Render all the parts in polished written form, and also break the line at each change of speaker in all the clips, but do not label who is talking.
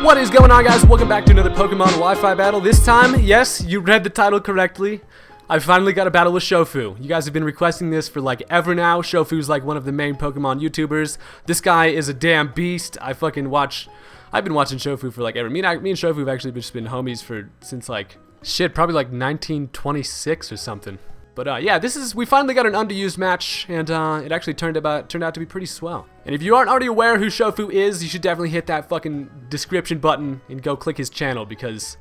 What is going on, guys? Welcome back to another Pokemon Wi-Fi battle. This time, yes, you read the title correctly. I finally got a battle with Shofu. You guys have been requesting this for like ever now. Shofu's like one of the main Pokemon YouTubers. This guy is a damn beast. I've been watching Shofu for like ever. Me and Shofu have actually just been homies since like probably like 1926 or something. But yeah, we finally got an underused match, and it actually turned out to be pretty swell. And if you aren't already aware who Shofu is, you should definitely hit that fucking description button and go click his channel, because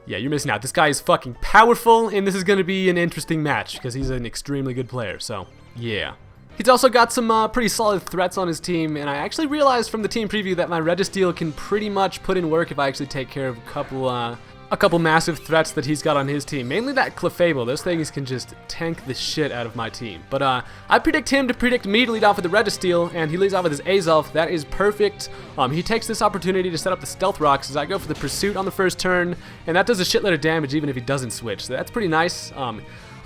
yeah, you're missing out. This guy is fucking powerful, and this is going to be an interesting match because he's an extremely good player. So yeah. He's also got some pretty solid threats on his team, and I actually realized from the team preview that my Registeel can pretty much put in work if I actually take care of a couple massive threats that he's got on his team. Mainly that clefable. Those things can just tank the shit out of my team. But I predict him to predict me to lead off with the Registeel, and he leads off with his Azelf. That is perfect. He takes this opportunity to set up the Stealth Rocks as I go for the Pursuit on the first turn, and that does a shitload of damage even if he doesn't switch. So that's pretty nice.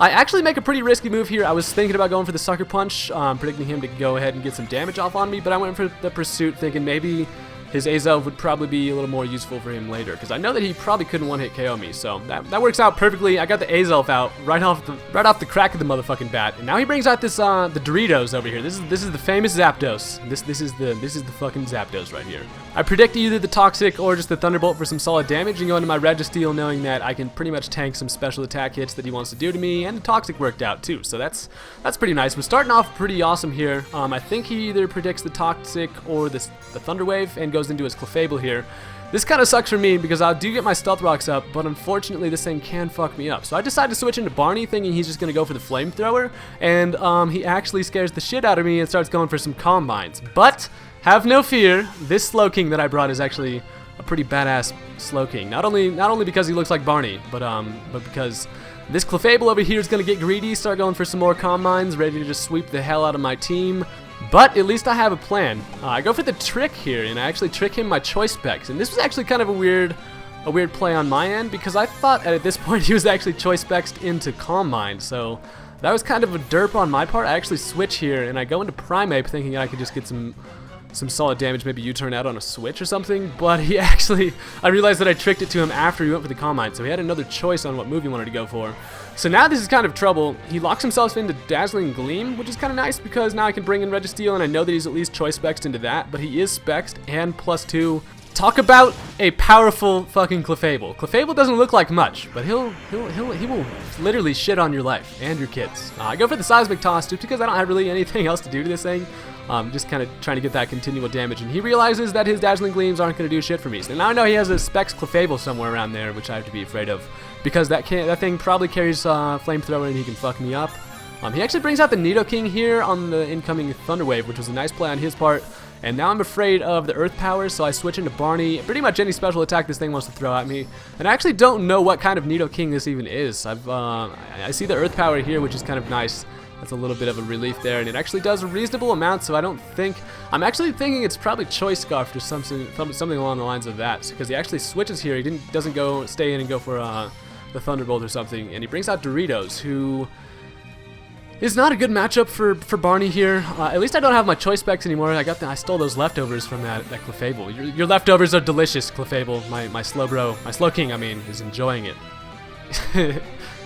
I actually make a pretty risky move here. I was thinking about going for the Sucker Punch, predicting him to go ahead and get some damage off on me, but I went for the Pursuit thinking maybe his Azelf would probably be a little more useful for him later, because I know that he probably couldn't one-hit KO me, so that works out perfectly. I got the Azelf out right off the crack of the motherfucking bat, and now he brings out this the Doritos over here. This is the famous Zapdos. This is the fucking Zapdos right here. I predict either the Toxic or just the Thunderbolt for some solid damage, and go into my Registeel knowing that I can pretty much tank some special attack hits that he wants to do to me, and the Toxic worked out too, so that's pretty nice. We're starting off pretty awesome here. I think he either predicts the Toxic or the Thunder Wave and goes into his clefable here. This kind of sucks for me because I do get my Stealth Rocks up, but unfortunately this thing can fuck me up. So I decided to switch into Barney thinking he's just going to go for the Flamethrower, and he actually scares the shit out of me and starts going for some Combines. But have no fear, this Slowking that I brought is actually a pretty badass Slowking. Not only because he looks like Barney, but because this clefable over here is going to get greedy, start going for some more Combines, ready to just sweep the hell out of my team. But at least I have a plan. I go for the trick here, and I actually trick him my Choice Specs. And this was actually kind of a weird play on my end, because I thought at this point he was actually Choice Specs into Calm Mind. So that was kind of a derp on my part. I actually switch here, and I go into Primeape thinking I could just get some solid damage, maybe U-turn out on a switch or something, but I realized that I tricked it to him after he went for the Calm Mind, so he had another choice on what move he wanted to go for. So now this is kind of trouble. He locks himself into Dazzling Gleam, which is kind of nice because now I can bring in Registeel, and I know that he's at least choice spexed into that, but he is spexed and +2. Talk about a powerful fucking clefable. Clefable doesn't look like much, but he will literally shit on your life and your kids. I go for the Seismic Toss just because I don't have really anything else to do to this thing. Just kind of trying to get that continual damage, and he realizes that his Dazzling Gleams aren't going to do shit for me. So now I know he has a Specs Clefable somewhere around there, which I have to be afraid of, because that thing probably carries Flamethrower and he can fuck me up. He actually brings out the Nidoking here on the incoming Thunder Wave, which was a nice play on his part. And now I'm afraid of the Earth Power, so I switch into Barney. Pretty much any special attack this thing wants to throw at me. And I actually don't know what kind of Nidoking this even is. I see the Earth Power here, which is kind of nice. That's a little bit of a relief there, and it actually does a reasonable amount, so I'm actually thinking it's probably Choice Scarf or something along the lines of that, because he actually switches here. He doesn't stay in and go for the Thunderbolt or something, and he brings out Doritos, who is not a good matchup for Barney here. At least I don't have my Choice Specs anymore. I stole those leftovers from that Clefable. Your leftovers are delicious, Clefable. My Slowking, I mean, is enjoying it.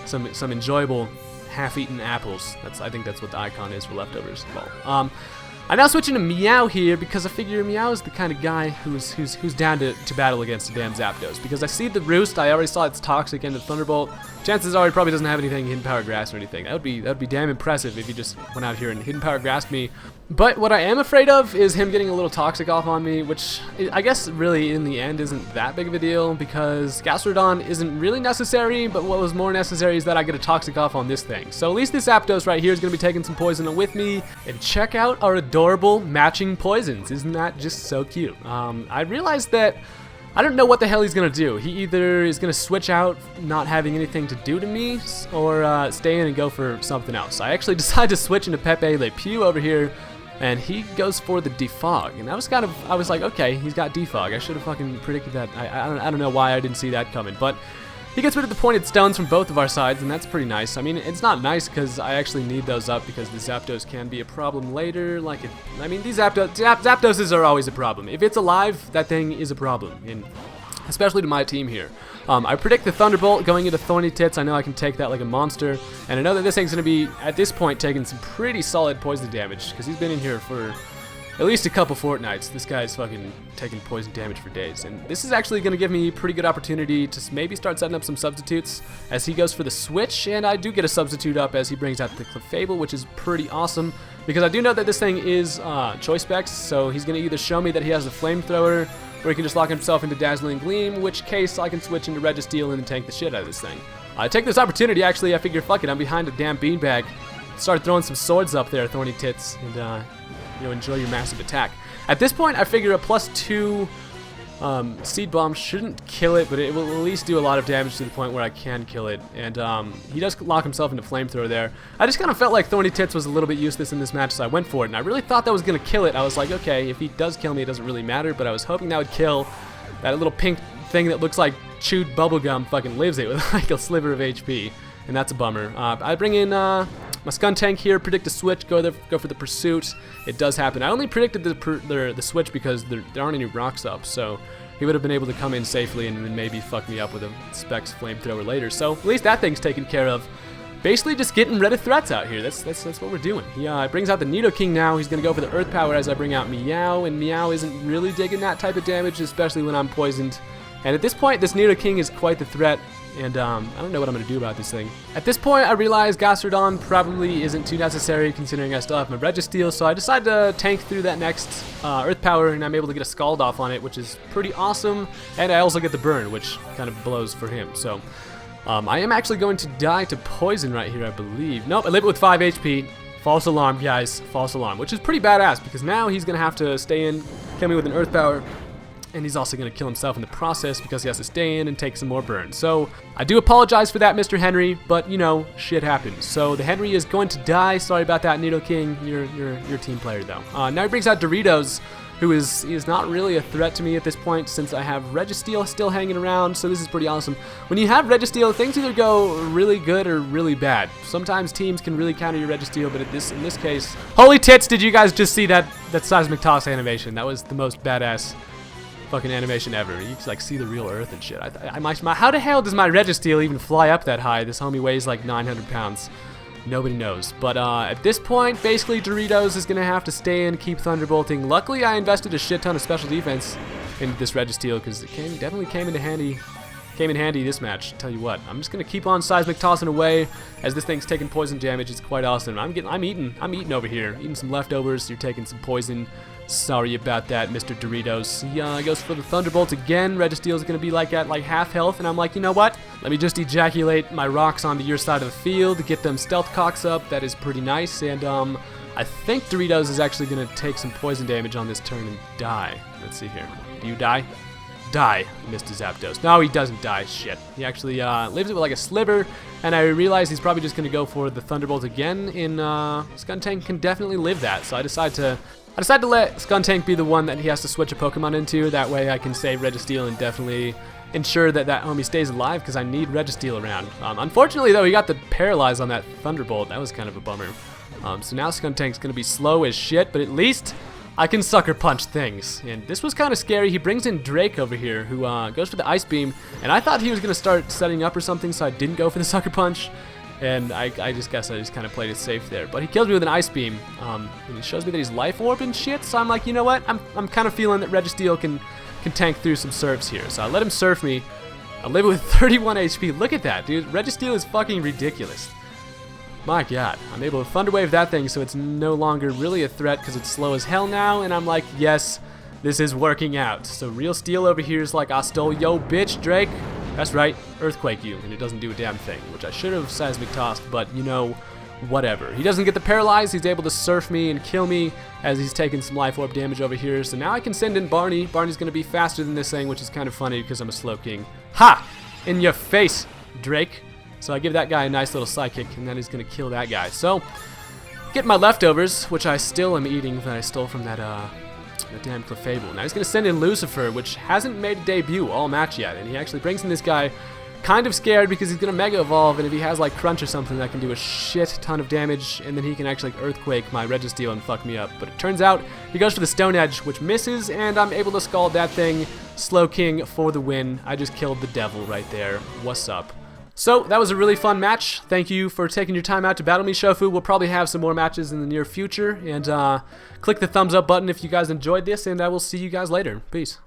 some enjoyable half-eaten apples. I think that's what the icon is for leftovers. Well, I now switch into Meow here because I figure Meow is the kind of guy who's down to battle against the damn Zapdos. Because I see the Roost, I already saw it's Toxic and the Thunderbolt. Chances are he probably doesn't have anything Hidden Power Grass or anything. That would be damn impressive if he just went out here and Hidden Power Grassed me. But what I am afraid of is him getting a little Toxic off on me, which I guess really in the end isn't that big of a deal, because Gastrodon isn't really necessary, but what was more necessary is that I get a Toxic off on this thing. So at least this Zapdos right here is going to be taking some poison with me. And check out our adorable matching poisons. Isn't that just so cute? I realized that I don't know what the hell he's going to do. He either is going to switch out not having anything to do to me, or stay in and go for something else. I actually decided to switch into Pepe Le Pew over here, and he goes for the Defog. And I was like, okay, he's got Defog. I should have fucking predicted that. I don't know why I didn't see that coming. But He gets rid of the pointed stones from both of our sides, and that's pretty nice. I mean, it's not nice because I actually need those up because the Zapdos can be a problem later. These Zapdoses are always a problem. If it's alive, that thing is a problem, and especially to my team here. I predict the Thunderbolt going into Thorny Tits. I know I can take that like a monster, and I know that this thing's going to be, at this point, taking some pretty solid poison damage because he's been in here for at least a couple fortnights. This guy's fucking taking poison damage for days, and this is actually going to give me a pretty good opportunity to maybe start setting up some substitutes as he goes for the switch, and I do get a substitute up as he brings out the clefable, which is pretty awesome because I do know that this thing is choice specs, so he's going to either show me that he has a flamethrower or he can just lock himself into Dazzling Gleam, in which case I can switch into Registeel and tank the shit out of this thing. I take this opportunity, actually. I figure, fuck it, I'm behind a damn beanbag. Start throwing some swords up there, Thorny Tits, and enjoy your massive attack. At this point, I figure a +2 Seed Bomb shouldn't kill it, but it will at least do a lot of damage to the point where I can kill it. And he does lock himself into Flamethrower there. I just kind of felt like Thorny Tits was a little bit useless in this match, so I went for it. And I really thought that was going to kill it. I was like, okay, if he does kill me, it doesn't really matter. But I was hoping that would kill that little pink thing that looks like chewed bubblegum fucking lives it with like a sliver of HP. And that's a bummer. I bring in my Skuntank here, predict a switch, go for the pursuit. It does happen. I only predicted the switch because there aren't any rocks up, so he would have been able to come in safely and then maybe fuck me up with a Specs Flamethrower later. So at least that thing's taken care of. Basically just getting rid of threats out here. That's what we're doing. He brings out the Nidoking now. He's going to go for the Earth Power as I bring out Meow, and Meow isn't really digging that type of damage, especially when I'm poisoned. And at this point, this Nidoking is quite the threat. And I don't know what I'm going to do about this thing. At this point, I realize Gastrodon probably isn't too necessary considering I still have my Registeel, so I decide to tank through that next Earth Power, and I'm able to get a Scald off on it, which is pretty awesome. And I also get the burn, which kind of blows for him. So I am actually going to die to poison right here, I believe. Nope, I live it with 5 HP. False alarm, guys. False alarm, which is pretty badass because now he's going to have to stay in, kill me with an Earth Power. And he's also going to kill himself in the process because he has to stay in and take some more burn. So I do apologize for that, Mr. Henry, but you know, shit happens. So the Henry is going to die. Sorry about that, Nidoking. You're team player though. Now he brings out Doritos, who is not really a threat to me at this point since I have Registeel still hanging around. So this is pretty awesome. When you have Registeel, things either go really good or really bad. Sometimes teams can really counter your Registeel, but in this case, holy tits! Did you guys just see that seismic toss animation? That was the most badass fucking animation ever. You can like see the real earth and shit. How the hell does my Registeel even fly up that high? This homie weighs like 900 pounds. Nobody knows. But at this point, basically Doritos is going to have to stay in, keep Thunderbolting. Luckily, I invested a shit ton of special defense in this Registeel because it definitely came in handy this match. Tell you what, I'm just going to keep on seismic tossing away as this thing's taking poison damage. It's quite awesome. I'm eating over here. Eating some leftovers. You're taking some poison. Sorry about that, Mr. Doritos. He goes for the Thunderbolt again. Registeel is going to be like at like half health, and I'm like, you know what? Let me just ejaculate my rocks onto your side of the field, get them stealth cocks up. That is pretty nice, and I think Doritos is actually going to take some poison damage on this turn and die. Let's see here. Do you die? Die, Mr. Zapdos. No, he doesn't die. Shit. He actually lives it with like a sliver, and I realize he's probably just going to go for the Thunderbolt again. Skuntank can definitely live that, so I decide to let Skuntank be the one that he has to switch a Pokemon into. That way I can save Registeel and definitely ensure that homie stays alive because I need Registeel around. Unfortunately, though, he got the Paralyze on that Thunderbolt. That was kind of a bummer. So now Skuntank's going to be slow as shit, but at least I can Sucker Punch things. And this was kind of scary. He brings in Drake over here who goes for the Ice Beam, and I thought he was going to start setting up or something, so I didn't go for the Sucker Punch. And I just guess I just kind of played it safe there. But he kills me with an Ice Beam, and he shows me that he's Life Orb and shit, so I'm like, you know what? I'm kind of feeling that Registeel can tank through some surfs here. So I let him surf me. I live with 31 HP. Look at that, dude. Registeel is fucking ridiculous. My god. I'm able to Thunder Wave that thing, so it's no longer really a threat because it's slow as hell now, and I'm like, yes, this is working out. So Real Steel over here is like, I stole yo bitch, Drake. That's right, Earthquake you, and it doesn't do a damn thing, which I should have seismic tossed, but you know, whatever. He doesn't get the Paralyze, he's able to surf me and kill me as he's taking some Life Orb damage over here, so now I can send in Barney. Barney's going to be faster than this thing, which is kind of funny because I'm a Slow King. Ha! In your face, Drake. So I give that guy a nice little Psychic, and then he's going to kill that guy. So, get my leftovers, which I still am eating that I stole from that damn clefable. Now he's going to send in Lucifer, which hasn't made a debut all match yet, and he actually brings in this guy, kind of scared because he's gonna Mega Evolve, and if he has like Crunch or something, that can do a shit ton of damage, and then he can actually like Earthquake my Registeel and fuck me up. But it turns out he goes for the Stone Edge, which misses, and I'm able to Scald that thing. Slow King for the win. I just killed the devil right there. What's up? So, that was a really fun match. Thank you for taking your time out to battle me, Shofu. We'll probably have some more matches in the near future. And click the thumbs up button if you guys enjoyed this, and I will see you guys later. Peace.